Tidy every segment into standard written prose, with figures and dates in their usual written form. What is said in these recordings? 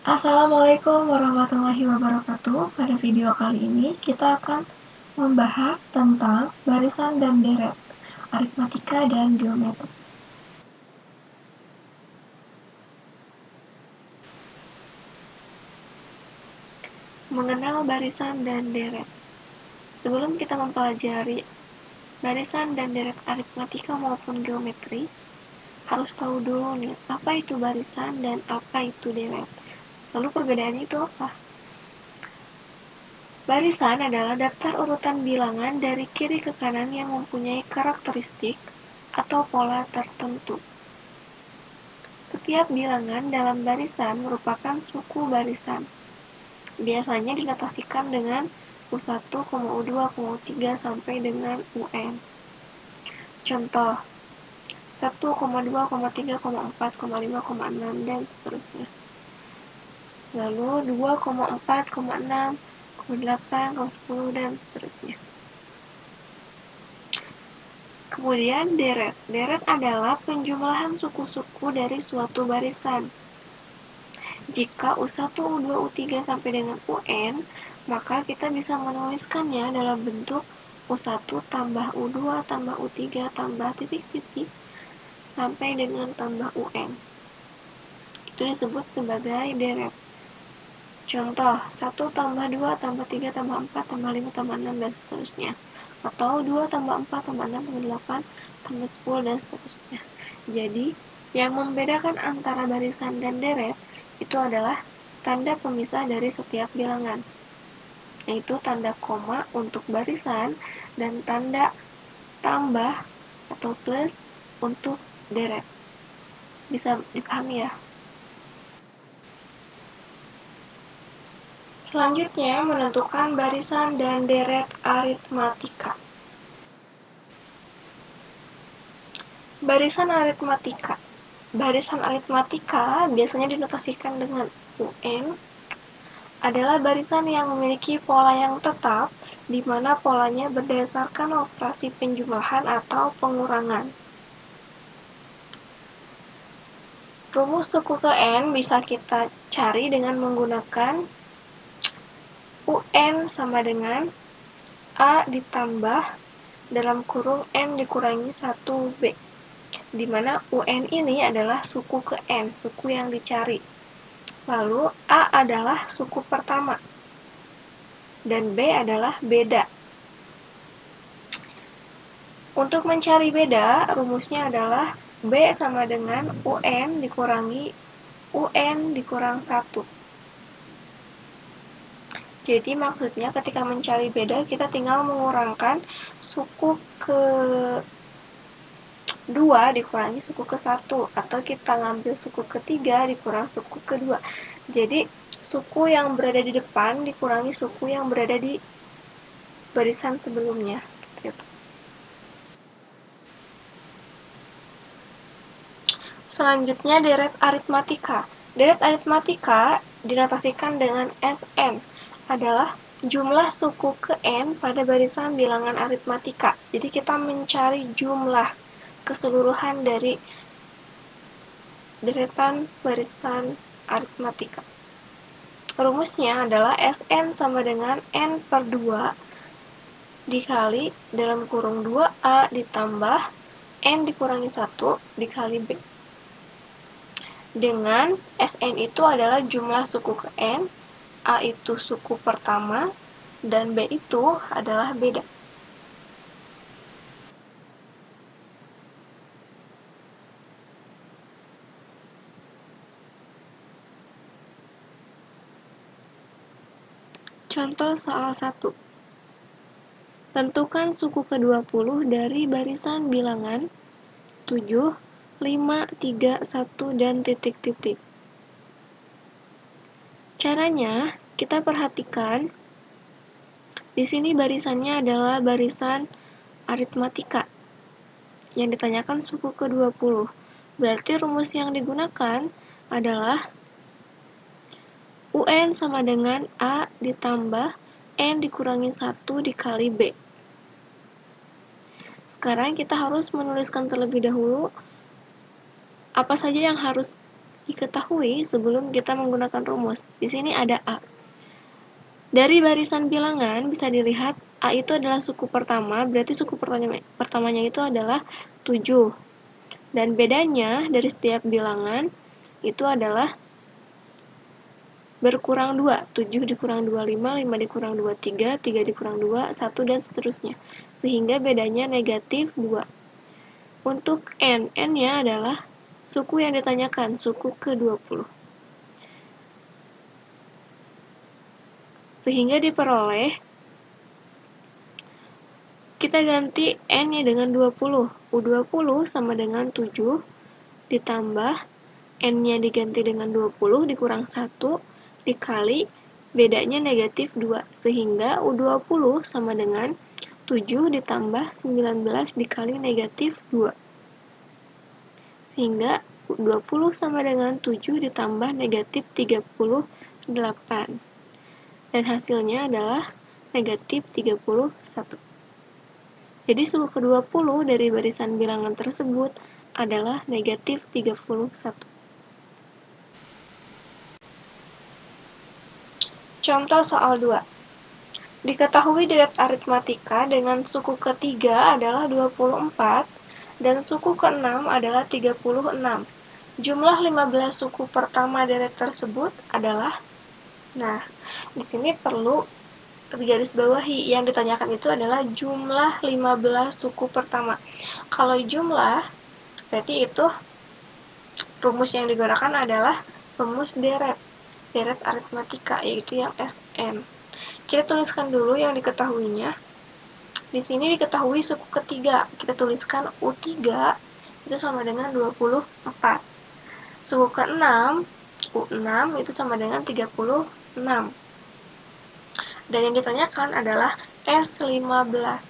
Assalamualaikum warahmatullahi wabarakatuh. Pada video kali ini kita akan membahas tentang barisan dan deret, aritmatika dan geometri. Mengenal barisan dan deret. Sebelum kita mempelajari barisan dan deret aritmatika maupun geometri, harus tahu dulu nih, apa itu barisan dan apa itu deret. Lalu perbedaannya itu apa? Barisan adalah daftar urutan bilangan dari kiri ke kanan yang mempunyai karakteristik atau pola tertentu. Setiap bilangan dalam barisan merupakan suku barisan. Biasanya dinotasikan dengan U1, U2, U3 sampai dengan UN. Contoh 1, 2, 3, 4, 5, 6 dan seterusnya. Lalu 2, 4, 6, 8, 10 dan seterusnya. Kemudian deret. Deret adalah penjumlahan suku-suku dari suatu barisan. Jika U1, U2, U3 sampai dengan UN, maka kita bisa menuliskannya dalam bentuk U1 tambah U2 tambah U3 tambah titik-titik sampai dengan tambah UN. Itu disebut sebagai deret. Contoh, 1 tambah 2 tambah 3 tambah 4 tambah 5 tambah 6 dan seterusnya. Atau 2 tambah 4 tambah 6 tambah 8 tambah 10 dan seterusnya. Jadi, yang membedakan antara barisan dan deret itu adalah tanda pemisah dari setiap bilangan, yaitu tanda koma untuk barisan dan tanda tambah atau plus untuk deret. Bisa dipahami ya? Selanjutnya, menentukan barisan dan deret aritmatika. Barisan aritmatika. Barisan aritmatika biasanya dinotasikan dengan UN, adalah barisan yang memiliki pola yang tetap, di mana polanya berdasarkan operasi penjumlahan atau pengurangan. Rumus suku ke N bisa kita cari dengan menggunakan UN sama dengan A ditambah dalam kurung N dikurangi 1B, di mana UN ini adalah suku ke N, suku yang dicari. Lalu A adalah suku pertama dan B adalah beda. Untuk mencari beda, rumusnya adalah B sama dengan UN dikurangi UN dikurang 1. Jadi maksudnya ketika mencari beda, kita tinggal mengurangkan suku ke 2 dikurangi suku ke 1, atau kita ngambil suku ke 3 dikurang suku ke 2. Jadi suku yang berada di depan dikurangi suku yang berada di barisan sebelumnya. Gitu. Selanjutnya deret aritmatika. Deret aritmatika dinotasikan dengan SN, adalah jumlah suku ke N pada barisan bilangan aritmatika. Jadi kita mencari jumlah keseluruhan dari deretan barisan aritmatika. Rumusnya adalah Sn sama dengan N per 2 dikali dalam kurung 2A ditambah N dikurangi 1 dikali B. Dengan Sn itu adalah jumlah suku ke N, A itu suku pertama, dan B itu adalah beda. Contoh soal 1. Tentukan suku ke-20 dari barisan bilangan 7, 5, 3, 1, dan titik-titik. Caranya, kita perhatikan di sini barisannya adalah barisan aritmatika yang ditanyakan suku ke-20. Berarti rumus yang digunakan adalah UN sama dengan A ditambah N dikurangi 1 dikali B. Sekarang kita harus menuliskan terlebih dahulu apa saja yang harus diketahui sebelum kita menggunakan rumus. Di sini ada A. Dari barisan bilangan bisa dilihat A itu adalah suku pertama, berarti suku pertamanya itu adalah 7. Dan bedanya dari setiap bilangan itu adalah berkurang 2, 7 dikurang 2, 5, 5 dikurang 2, 3, 3 dikurang 2, 1, dan seterusnya. Sehingga bedanya negatif 2. Untuk N-nya adalah suku yang ditanyakan, suku ke-20. Sehingga diperoleh, kita ganti N-nya dengan 20. U20 sama dengan 7 ditambah N-nya diganti dengan 20 dikurang 1 dikali bedanya negatif 2, sehingga U20 sama dengan 7 ditambah 19 dikali negatif 2. Sehingga U20 sama dengan 7 ditambah negatif 38. Dan hasilnya adalah negatif 31. Jadi suku ke-20 dari barisan bilangan tersebut adalah negatif 31. Contoh soal 2. Diketahui deret aritmatika dengan suku ketiga adalah 24 dan suku ke-6 adalah 36. Jumlah 15 suku pertama deret tersebut adalah. Nah, di sini perlu digarisbawahi, yang ditanyakan itu adalah jumlah 15 suku pertama. Kalau jumlah, berarti itu rumus yang digunakan adalah rumus deret aritmatika, yaitu yang Sn. Kita tuliskan dulu yang diketahuinya. Di sini diketahui suku ketiga. Kita tuliskan U3 itu sama dengan 24. Suku ke-6, U6 itu sama dengan 36. Dan yang ditanyakan adalah S15.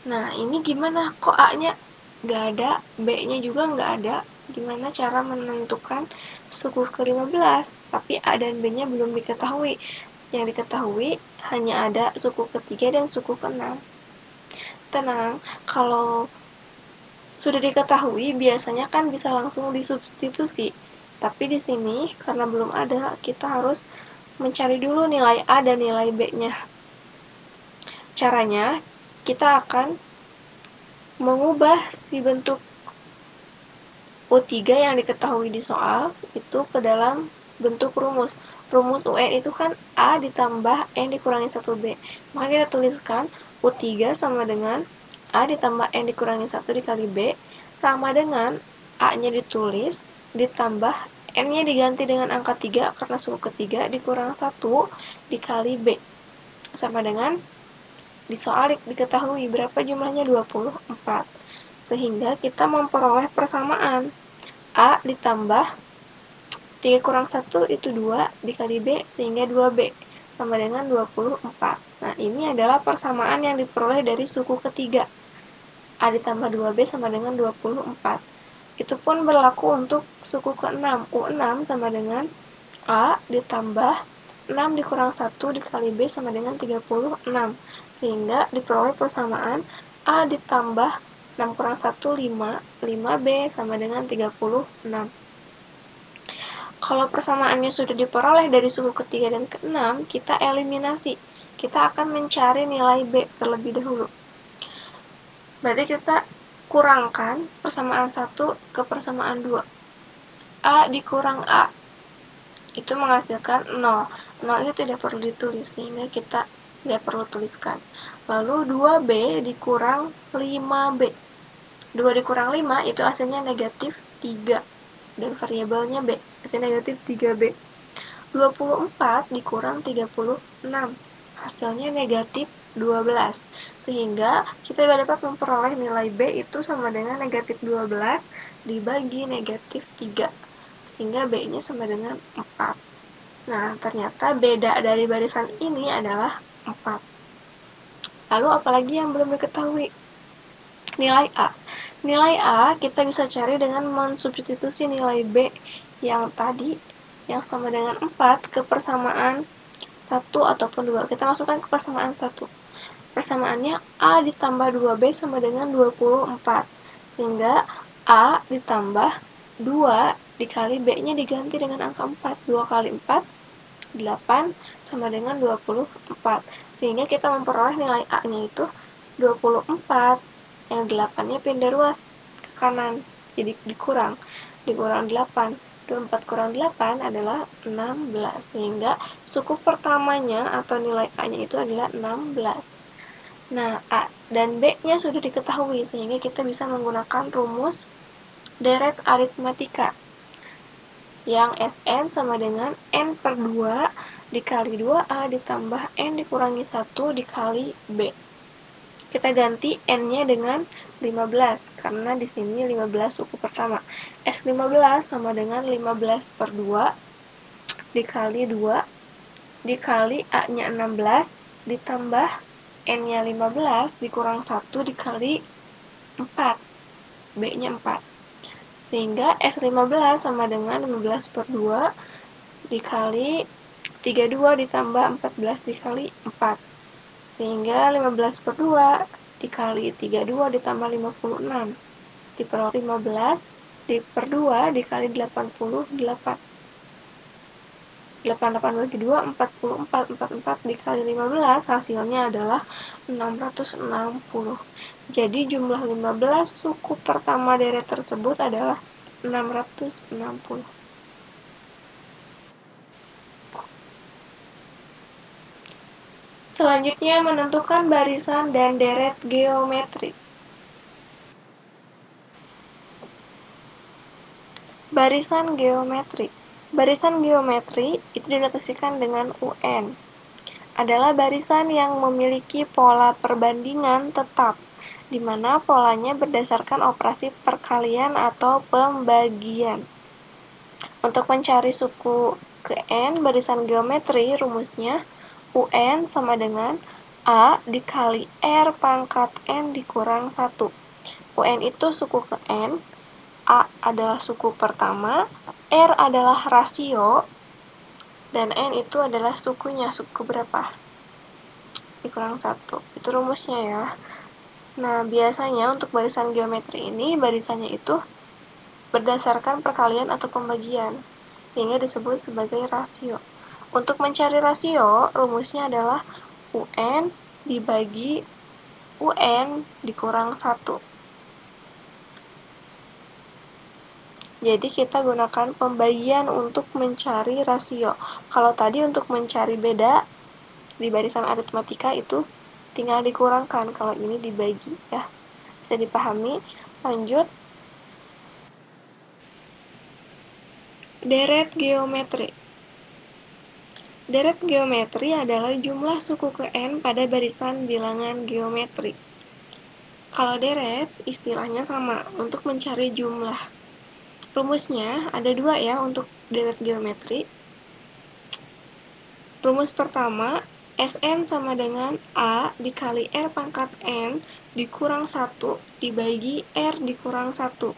Nah, ini gimana? Kok A-nya nggak ada, B-nya juga nggak ada? Gimana cara menentukan suku ke-15? Tapi A dan B-nya belum diketahui. Yang diketahui hanya ada suku ketiga dan suku ke-6. Tenang, kalau sudah diketahui biasanya kan bisa langsung disubstitusi. Tapi di sini karena belum ada, kita harus mencari dulu nilai A dan nilai B-nya. Caranya, kita akan mengubah si bentuk U3 yang diketahui di soal itu ke dalam bentuk rumus. Rumus UN itu kan A ditambah N dikurangi 1B. Maka kita tuliskan U3 sama dengan A ditambah N dikurangi 1 dikali B sama dengan A-nya ditulis ditambah N-nya diganti dengan angka 3 karena suku ketiga dikurang 1 dikali B. Sama dengan di soal diketahui berapa jumlahnya 24. Sehingga kita memperoleh persamaan. A ditambah 3 kurang 1 itu 2 dikali B sehingga 2B sama dengan 24. Nah, ini adalah persamaan yang diperoleh dari suku ketiga. A ditambah 2B sama dengan 24. Itu pun berlaku untuk suku ke-6. U6 sama dengan A ditambah 6 dikurang 1 dikali B sama dengan 36. Sehingga diperoleh persamaan A ditambah 6 kurang 1, 5, 5B sama dengan 36. Kalau persamaannya sudah diperoleh dari suku ketiga dan ke-6, kita eliminasi. Kita akan mencari nilai B terlebih dahulu. Berarti kita kurangkan persamaan 1 ke persamaan 2. A dikurang A. Itu menghasilkan 0. 0 itu tidak perlu ditulis, sehingga kita tidak perlu tuliskan. Lalu 2B dikurang 5B. 2 dikurang 5 itu hasilnya negatif 3. Dan variabelnya B, hasilnya negatif 3B. 24 dikurang 36. Hasilnya negatif 12. Sehingga kita dapat memperoleh nilai B itu sama dengan negatif 12 dibagi negatif 3. Sehingga B-nya sama dengan 4. Nah, ternyata beda dari barisan ini adalah 4. Lalu apalagi yang belum diketahui? Nilai A. Nilai A kita bisa cari dengan mensubstitusi nilai B yang tadi, yang sama dengan 4 ke persamaan 1 ataupun 2. Kita masukkan ke persamaan 1. Persamaannya A ditambah 2B sama dengan 24. Sehingga A ditambah 2 dikali B-nya diganti dengan angka 4. 2 kali 4, 8 sama dengan 24. Sehingga kita memperoleh nilai A-nya itu 24. Yang 8-nya pindah ruas ke kanan. Jadi dikurang 8. 24 kurang 8 adalah 16. Sehingga suku pertamanya atau nilai A-nya itu adalah 16. Nah, A dan B-nya sudah diketahui, sehingga kita bisa menggunakan rumus deret aritmatika yang Sn sama dengan N per 2 dikali 2A ditambah N dikurangi 1 dikali B. Kita ganti N-nya dengan 15, karena di sini 15 suku pertama. S15 sama dengan 15 per 2 dikali 2 dikali A-nya 16 ditambah N-nya 15 dikurang 1 dikali 4. B-nya 4. Sehingga S15 sama dengan 15 per 2 dikali 32 ditambah 14 dikali 4. Sehingga 15 per 2 dikali 32 ditambah 56 diperoleh 15 per 2 dikali 88. 88 bagi 2, 44. 44 dikali 15 hasilnya adalah 660. Jadi jumlah 15 suku pertama deret tersebut adalah 660. Selanjutnya menentukan barisan dan deret geometri. Barisan geometri. Barisan geometri itu dinotasikan dengan UN. Adalah barisan yang memiliki pola perbandingan tetap, di mana polanya berdasarkan operasi perkalian atau pembagian. Untuk mencari suku ke N barisan geometri, rumusnya UN sama dengan A dikali R pangkat N dikurang 1. UN itu suku ke N, A adalah suku pertama, R adalah rasio, dan N itu adalah sukunya, suku berapa? Dikurang 1. Itu rumusnya ya. Nah, biasanya untuk barisan geometri ini, barisannya itu berdasarkan perkalian atau pembagian, sehingga disebut sebagai rasio. Untuk mencari rasio, rumusnya adalah UN dibagi UN dikurang 1. Jadi kita gunakan pembagian untuk mencari rasio. Kalau tadi untuk mencari beda di barisan aritmatika itu tinggal dikurangkan, kalau ini dibagi ya. Bisa dipahami? Lanjut. Deret geometri. Deret geometri adalah jumlah suku ke N pada barisan bilangan geometri. Kalau deret, istilahnya sama untuk mencari jumlah. Rumusnya ada 2 ya untuk deret geometri. Rumus pertama, Sn sama dengan A dikali R pangkat N dikurang 1 dibagi R dikurang 1.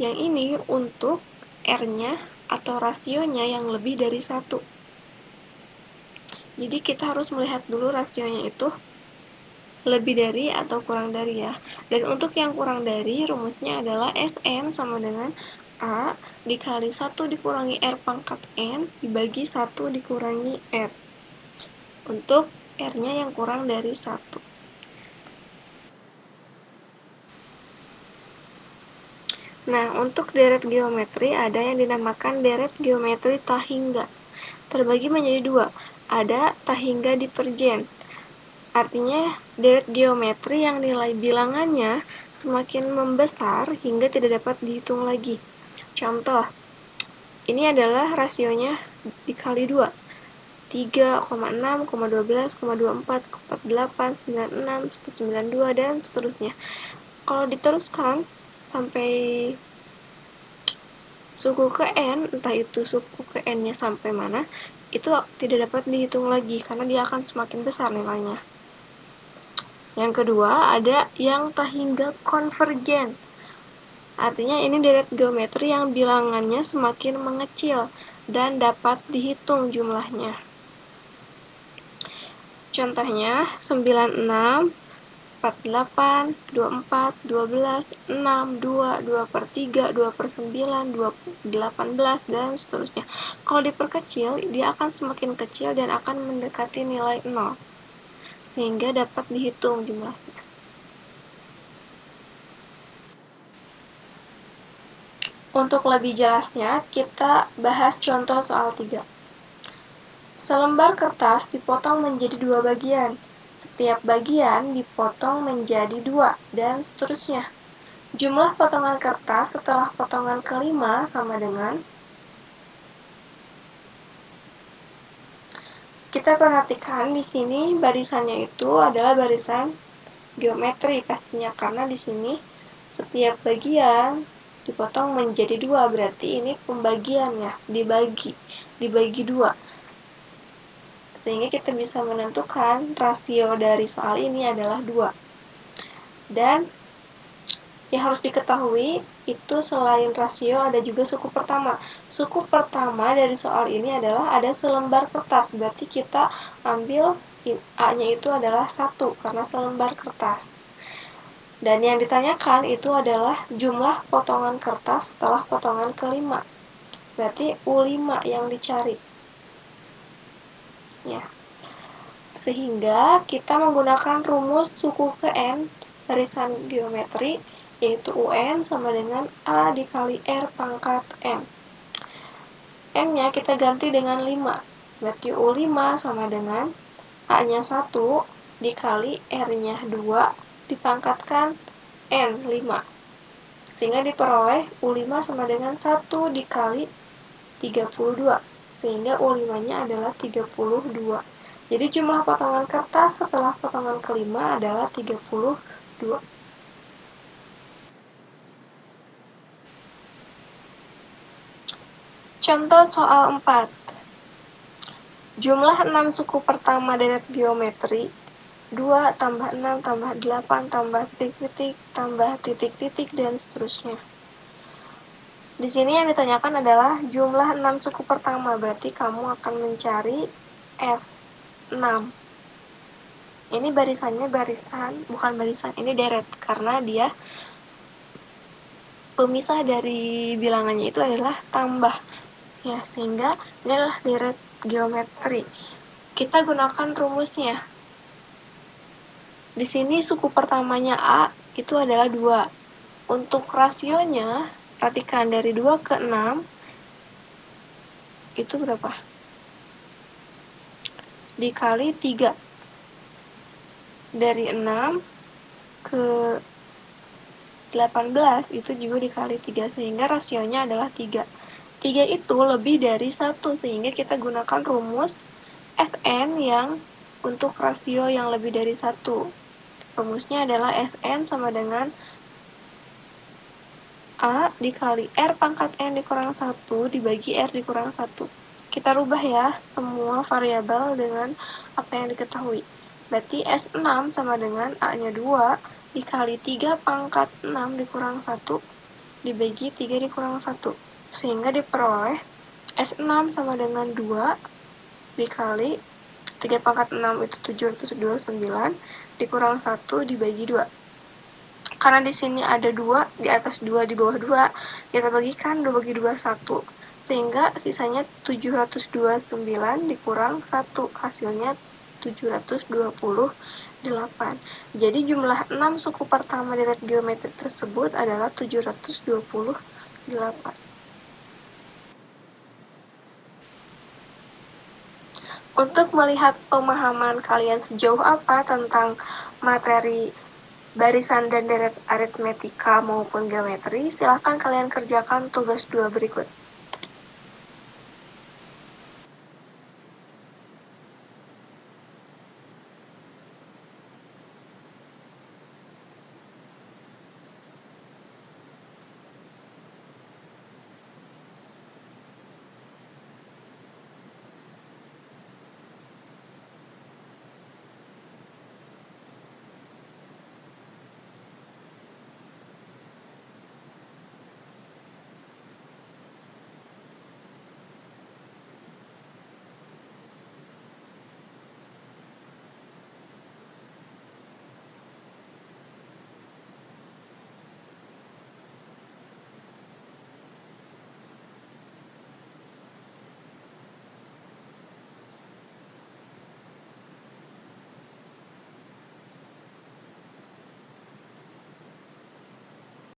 Yang ini untuk R-nya atau rasionya yang lebih dari 1. Jadi kita harus melihat dulu rasionya itu lebih dari atau kurang dari ya. Dan untuk yang kurang dari, rumusnya adalah Sn sama dengan A dikali 1 dikurangi R pangkat N dibagi 1 dikurangi R. Untuk R-nya yang kurang dari 1. Nah, untuk deret geometri ada yang dinamakan deret geometri Tahingga. Terbagi menjadi 2. Ada Tahingga Divergen. Artinya deret geometri yang nilai bilangannya semakin membesar hingga tidak dapat dihitung lagi. Contoh, ini adalah rasionya dikali 2. 3,6, 12, 24, 48, 96, 192, dan seterusnya. Kalau diteruskan sampai suku ke N, entah itu suku ke N-nya sampai mana, itu tidak dapat dihitung lagi karena dia akan semakin besar nilainya. Yang kedua, ada yang Tahingga konvergen. Artinya ini deret geometri yang bilangannya semakin mengecil dan dapat dihitung jumlahnya. Contohnya 96, 2/8, 24, 12, 6, 2, 2/3, 2/9, 18, dan seterusnya. Kalau diperkecil, dia akan semakin kecil dan akan mendekati nilai 0, sehingga dapat dihitung jumlahnya. Untuk lebih jelasnya, kita bahas contoh soal 3. Selembar kertas dipotong menjadi 2 bagian. Setiap bagian dipotong menjadi 2, dan seterusnya. Jumlah potongan kertas setelah potongan kelima sama dengan, kita perhatikan di sini barisannya itu adalah barisan geometri pastinya, karena di sini setiap bagian dipotong menjadi 2, berarti ini pembagian ya, dibagi 2. Sehingga kita bisa menentukan rasio dari soal ini adalah 2. Dan yang harus diketahui itu selain rasio ada juga suku pertama. Suku pertama dari soal ini adalah ada selembar kertas, berarti kita ambil A-nya itu adalah 1 karena selembar kertas. Dan yang ditanyakan itu adalah jumlah potongan kertas setelah potongan kelima, berarti U5 yang dicari ya. Sehingga kita menggunakan rumus suku ke N barisan geometri, yaitu UN sama dengan A dikali R pangkat M. M-nya kita ganti dengan 5, berarti U5 sama dengan A-nya 1 dikali R-nya 2 dipangkatkan N 5. Sehingga diperoleh U5 sama dengan 1 dikali 32. Sehingga U5-nya adalah 32. Jadi jumlah potongan kertas setelah potongan kelima adalah 32. Contoh soal 4. Jumlah 6 suku pertama deret geometri 2 tambah 6 tambah 8 tambah titik-titik tambah titik-titik dan seterusnya. Di sini yang ditanyakan adalah jumlah 6 suku pertama, berarti kamu akan mencari S6. Ini barisannya bukan barisan, ini deret, karena dia pemisah dari bilangannya itu adalah tambah. Ya, sehingga ini adalah deret geometri. Kita gunakan rumusnya. Di sini suku pertamanya A itu adalah 2. Untuk rasionya, perhatikan dari 2 ke 6 itu berapa? Dikali 3. Dari 6 ke 18 itu juga dikali 3, sehingga rasionya adalah 3. 3 itu lebih dari 1, sehingga kita gunakan rumus Sn yang untuk rasio yang lebih dari 1. Rumusnya adalah Sn sama dengan A dikali R pangkat N dikurang 1 dibagi R dikurang 1. Kita rubah ya semua variabel dengan apa yang diketahui. Berarti S6 sama dengan A-nya 2 dikali 3 pangkat 6 dikurang 1 dibagi 3 dikurang 1. Sehingga diperoleh S6 sama dengan 2 dikali 3 pangkat 6 itu 729 dikurang 1 dibagi 2. Karena di sini ada 2 di atas 2 di bawah 2, kita bagikan 2 bagi 2 1. Sehingga sisanya 729 dikurang 1, hasilnya 728. Jadi jumlah 6 suku pertama deret geometri tersebut adalah 728. Untuk melihat pemahaman kalian sejauh apa tentang materi barisan dan deret aritmetika maupun geometri, silahkan kalian kerjakan tugas 2 berikut.